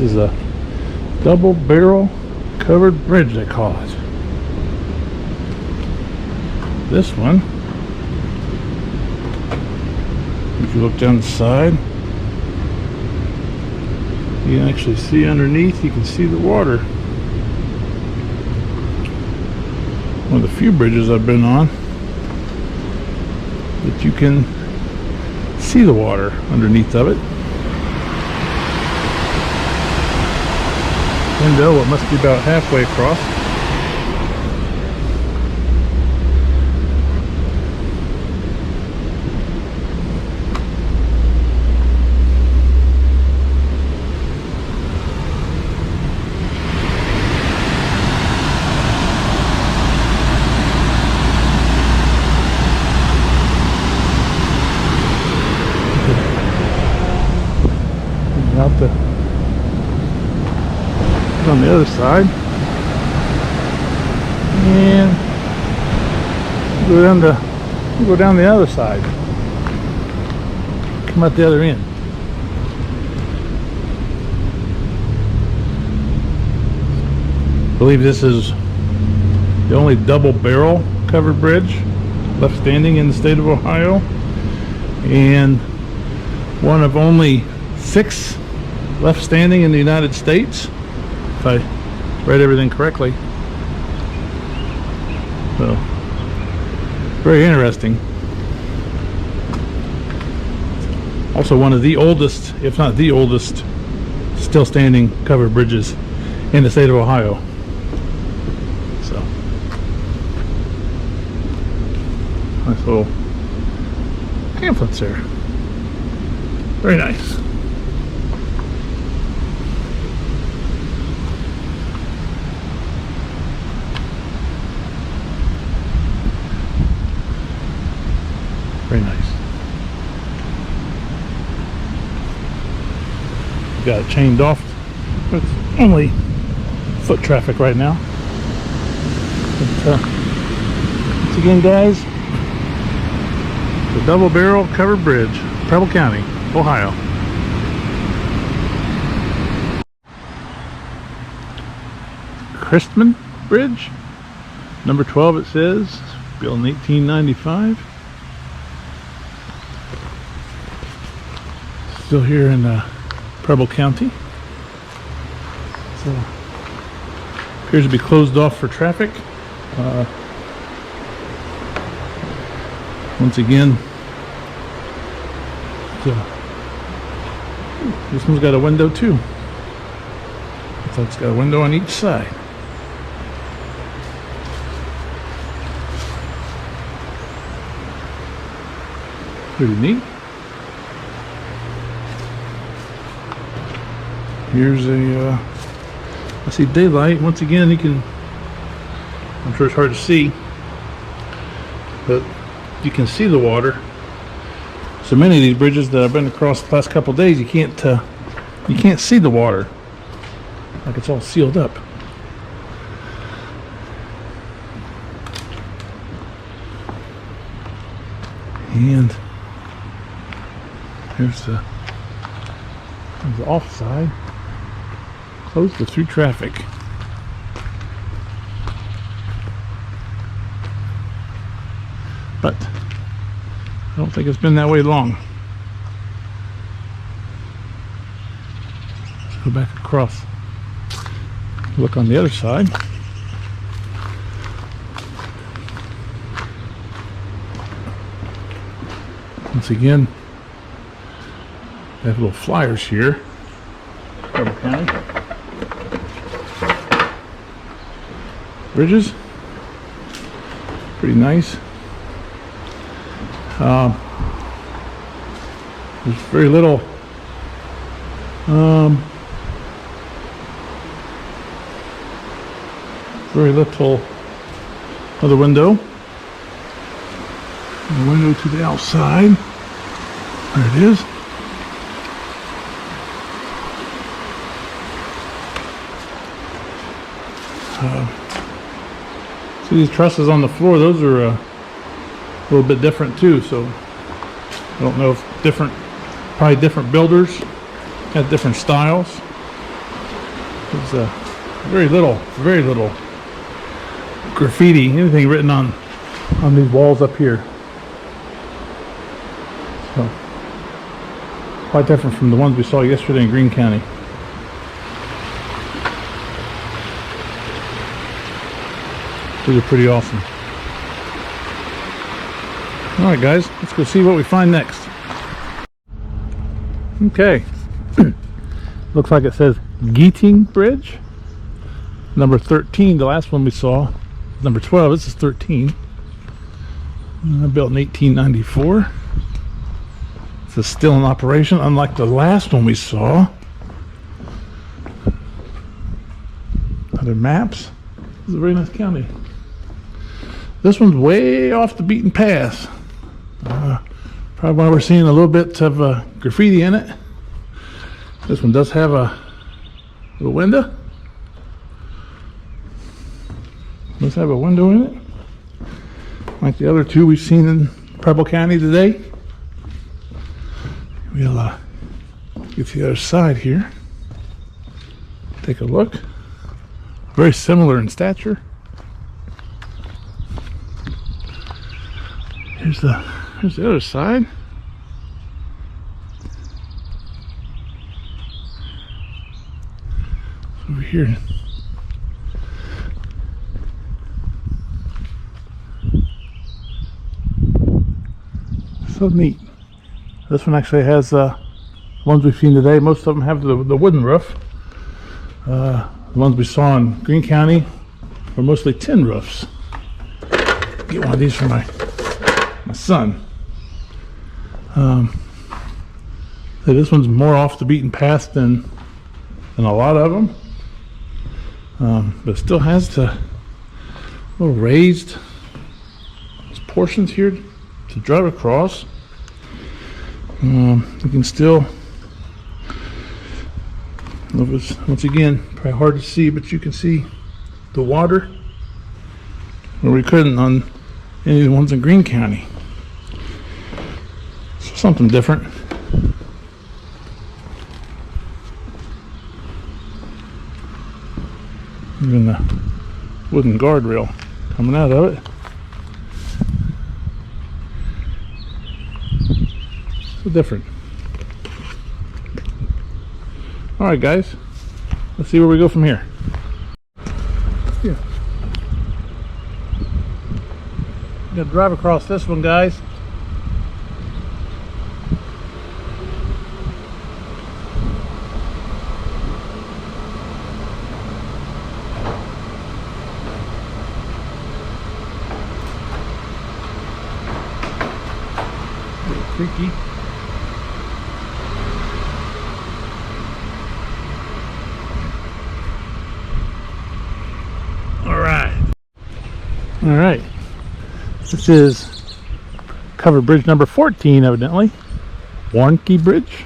This is a double barrel covered bridge, they call it. This one, if you look down the side, you can actually see underneath, you can see the water. One of the few bridges I've been on that you can see the water underneath of it. Window, it must be about halfway across. Out the on the other side, and go down the other side, come out the other end. I believe this is the only double barrel covered bridge left standing in the state of Ohio, and one of only 6 left standing in the United States, if I read everything correctly. So, very interesting. Also one of the oldest, if not the oldest, still standing covered bridges in the state of Ohio. So, nice little pamphlets there. Very nice. Very nice. Got it chained off. It's only foot traffic right now. But, once again, guys, the double barrel covered bridge, Preble County, Ohio. Christman Bridge, number 12 it says, built in 1895. Still here in Preble County. So, appears to be closed off for traffic. Once again, this one's got a window too. So it's got a window on each side. Pretty neat. Here's a, I see daylight. Once again, you can, I'm sure it's hard to see, but you can see the water. So many of these bridges that I've been across the past couple of days, you can't see the water. Like it's all sealed up. And here's the off side. Closed to through traffic. But I don't think it's been that way long. Let's go back across. Look on the other side. Once again, they have little flyers here. Preble County. Bridges. Pretty nice. There's very little other window. And the window to the outside. There it is. See these trusses on the floor, those are a little bit different too, so I don't know if probably different builders had different styles. There's very little graffiti, anything written on these walls up here. So, quite different from the ones we saw yesterday in Greene County. These are pretty awesome. Alright guys, let's go see what we find next. Okay. Looks like it says Geeting Bridge. Number 13, the last one we saw. Number 12, this is 13. Built in 1894. It's still in operation, unlike the last one we saw. Other maps. This is a very nice county. This one's way off the beaten path. Probably why we're seeing a little bit of graffiti in it. This one does have a little window. Does have a window in it, like the other two we've seen in Preble County today. We'll get to the other side here. Take a look. Very similar in stature. Here's the other side. Over here. So neat. This one actually has ones we've seen today. Most of them have the wooden roof. The ones we saw in Greene County were mostly tin roofs. Get one of these for my son. So this one's more off the beaten path than a lot of them, but it still has the little raised portions here to drive across. You can still, once again, probably hard to see, but you can see the water where we couldn't on any of the ones in Greene County. So something different. Even the wooden guardrail coming out of it. So different. Alright guys, let's see where we go from here. Yeah. Gonna drive across this one, guys. A little creaky. All right, this is covered bridge number 14, evidently. Warnke Bridge,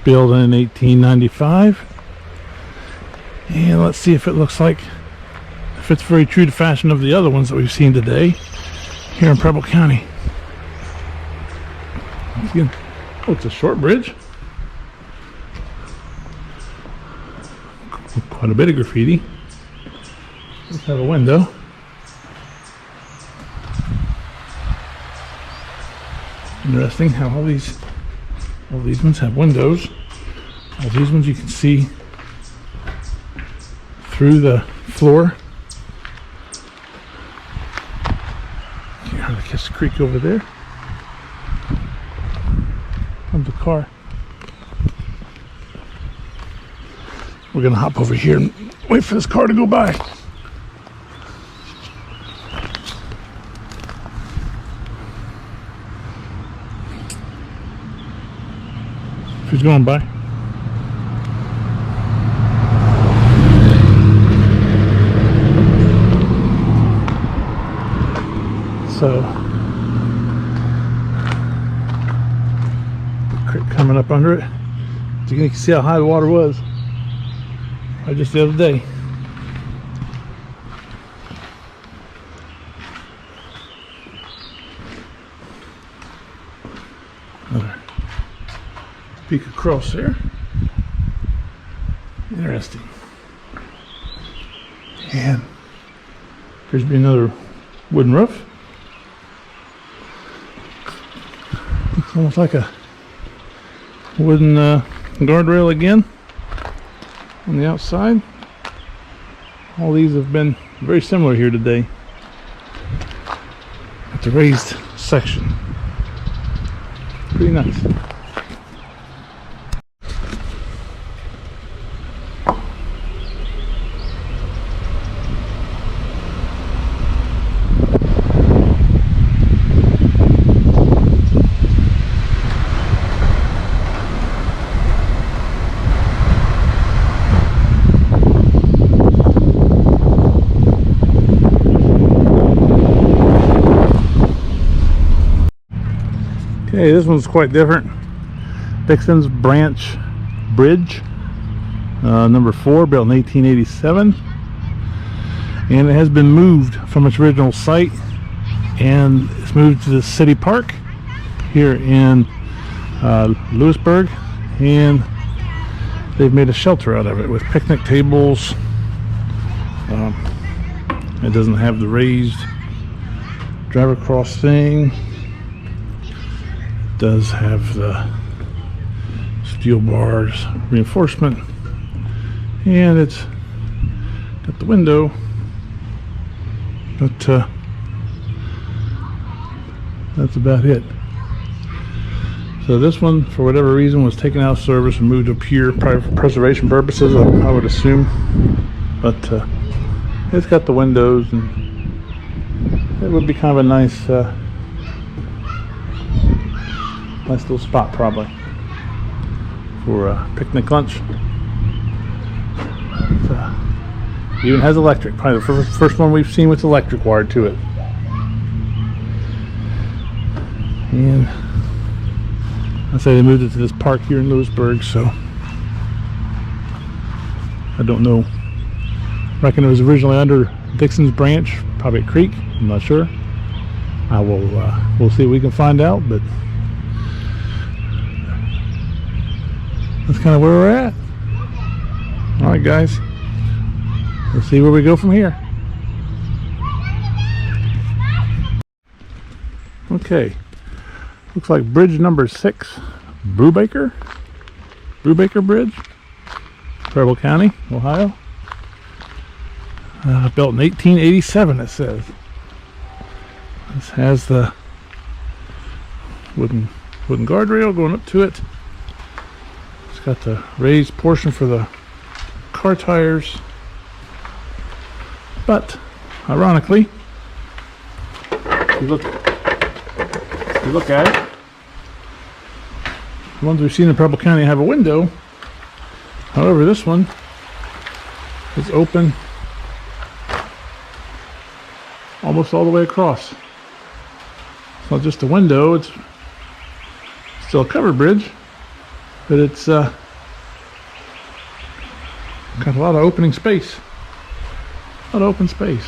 built in 1895. And let's see if it looks like, if it's very true to fashion of the other ones that we've seen today here in Preble County. Again, oh, it's a short bridge. Quite a bit of graffiti. Let's have a window. Interesting how all these ones have windows. All these ones you can see through the floor. Can't hardly catch the creek over there. Comes the car. We're gonna hop over here and wait for this car to go by. Who's going by? So, the creek coming up under it. You can see how high the water was just the other day. Another peek across there. Interesting. And appears to be another wooden roof. Looks almost like a wooden guardrail again on the outside. All these have been very similar here today at the raised section. Pretty nice. Okay, this one's quite different. Dixon's Branch Bridge, number 4, built in 1887, and it has been moved from its original site, and it's moved to the city park here in Lewisburg, and they've made a shelter out of it with picnic tables. It doesn't have the raised drive across thing. Does have the steel bars reinforcement, and it's got the window, but that's about it. So this one, for whatever reason, was taken out of service and moved up here, probably for preservation purposes, I would assume. But it's got the windows, and it would be kind of a nice nice little spot probably for a picnic lunch. It even has electric, probably the first one we've seen with electric wired to it. And I say they moved it to this park here in Lewisburg, so I don't know. I reckon it was originally under Dixon's Branch, probably a creek, I'm not sure. I will we'll see if we can find out, but that's kind of where we're at. All right, guys. Let's see where we go from here. Okay. Looks like bridge number 6, Brubaker Bridge, Preble County, Ohio. Built in 1887, it says. This has the wooden guardrail going up to it. Got the raised portion for the car tires, but ironically, if you look at it, the ones we've seen in Preble County have a window. However, this one is open almost all the way across. It's not just a window, it's still a covered bridge, but it's got a lot of opening space. A lot of open space.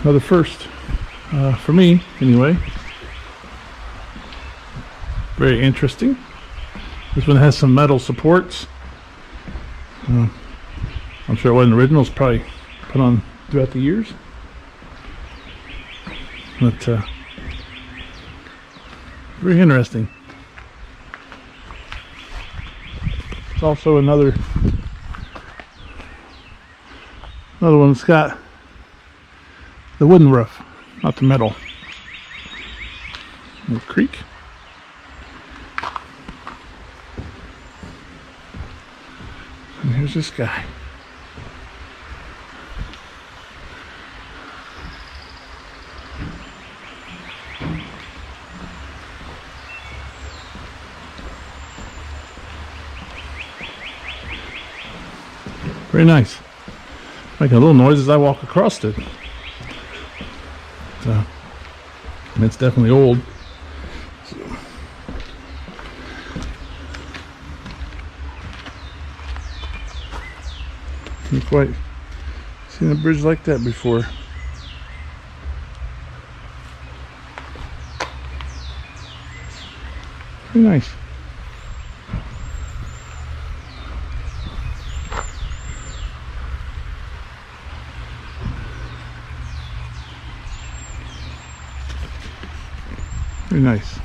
Another first for me, anyway. Very interesting. This one has some metal supports. I'm sure it wasn't original. It's probably put on throughout the years. But very interesting. It's also another one that's got the wooden roof, not the metal. Little creek. And here's this guy. Very nice. Making a little noise as I walk across it. So, it's definitely old. So. Haven't quite seen a bridge like that before. Very nice. Very nice.